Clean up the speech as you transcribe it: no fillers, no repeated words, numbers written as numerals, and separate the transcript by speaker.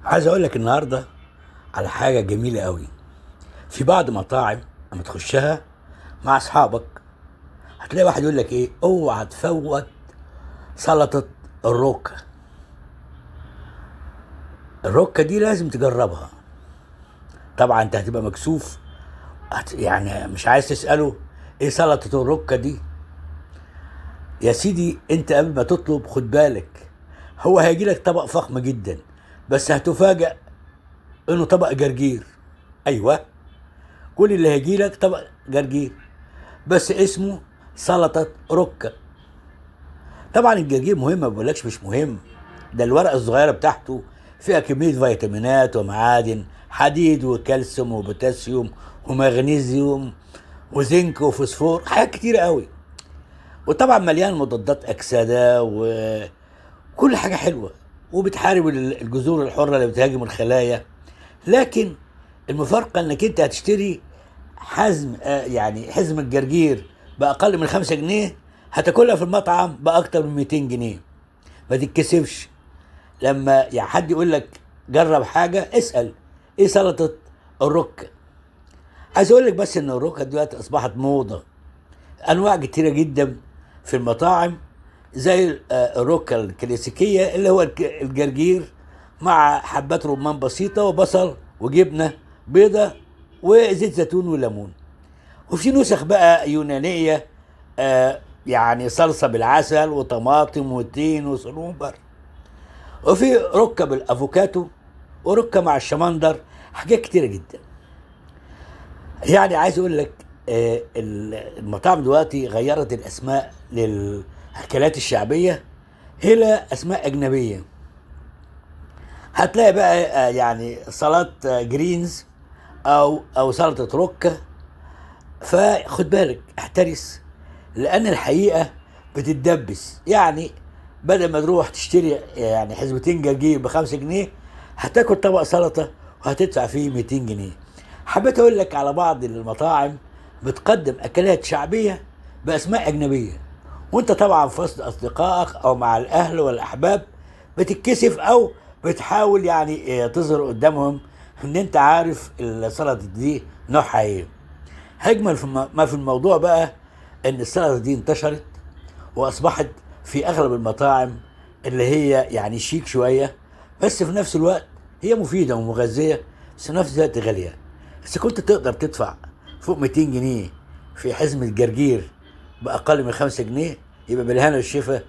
Speaker 1: عايز اقول لك النهارده على حاجه جميله قوي. في بعض مطاعم لما تخشها مع اصحابك هتلاقي واحد يقول لك ايه، اوعى تفوت سلطه الروكه. الروكه دي لازم تجربها. طبعا انت هتبقى مكسوف، يعني مش عايز تساله ايه سلطه الروكه دي. يا سيدي انت قبل ما تطلب خد بالك، هو هيجي لك طبق فخم جدا، بس هتفاجأ انه طبق جرجير. ايوه، كل اللي هيجي لك طبق جرجير، بس اسمه سلطة ركة. طبعا الجرجير مهم، ما بقولكش مش مهم. ده الورقة الصغيرة بتاعته فيها كمية فيتامينات ومعادن، حديد وكالسيوم وبوتاسيوم ومغنيسيوم وزنك وفوسفور، حاجات كتيرة قوي. وطبعا مليان مضادات أكسدة وكل حاجة حلوة، وبتحارب الجذور الحرة اللي بتهاجم الخلايا. لكن المفارقة انك انت هتشتري حزم، يعني حزم الجرجير بأقل من 5 جنيه، هتاكلها في المطعم بأكتر من 200 جنيه. ما تتكسفش لما يعني حد يقول لك جرب حاجة، اسأل ايه سلطة الركة. عايز اقول لك بس ان الركة دلوقتي اصبحت موضة، انواع كتيرة جدا في المطاعم، زي الركة الكلاسيكية اللي هو الجرجير مع حبات رمان بسيطة وبصل وجبنة بيضة وزيت زيتون وليمون. وفي نسخ بقى يونانية، يعني صلصة بالعسل وطماطم وتين وصنوبر. وفي ركة بالافوكاتو وركة مع الشمندر، حاجات كتيرة جدا. يعني عايز اقول لك المطاعم دلوقتي غيرت الاسماء للاكلات الشعبية الى اسماء اجنبية. هتلاقي بقى يعني سلطة جرينز او سلطة ركة. فخد بالك احترس، لان الحقيقه بتتدبس. يعني بدل ما تروح تشتري يعني حزمتين جرجير ب5 جنيه، هتاكل طبق سلطه وهتدفع فيه 200 جنيه. حبيت اقول لك على بعض المطاعم بتقدم اكلات شعبيه باسماء اجنبيه، وانت طبعا في وسط اصدقائك او مع الاهل والاحباب بتتكسف او بتحاول يعني تظهر قدامهم ان انت عارف السلطه دي نوعها ايه. هجمل ما في الموضوع بقى ان السلطه دي انتشرت واصبحت في اغلب المطاعم اللي هي يعني شيك شويه، بس في نفس الوقت هي مفيده ومغذيه، بس في نفس الوقت غاليه. بس كنت تقدر تدفع فوق 200 جنيه في حزمه جرجير باقل من 5 جنيه، يبقى بالهنا والشفا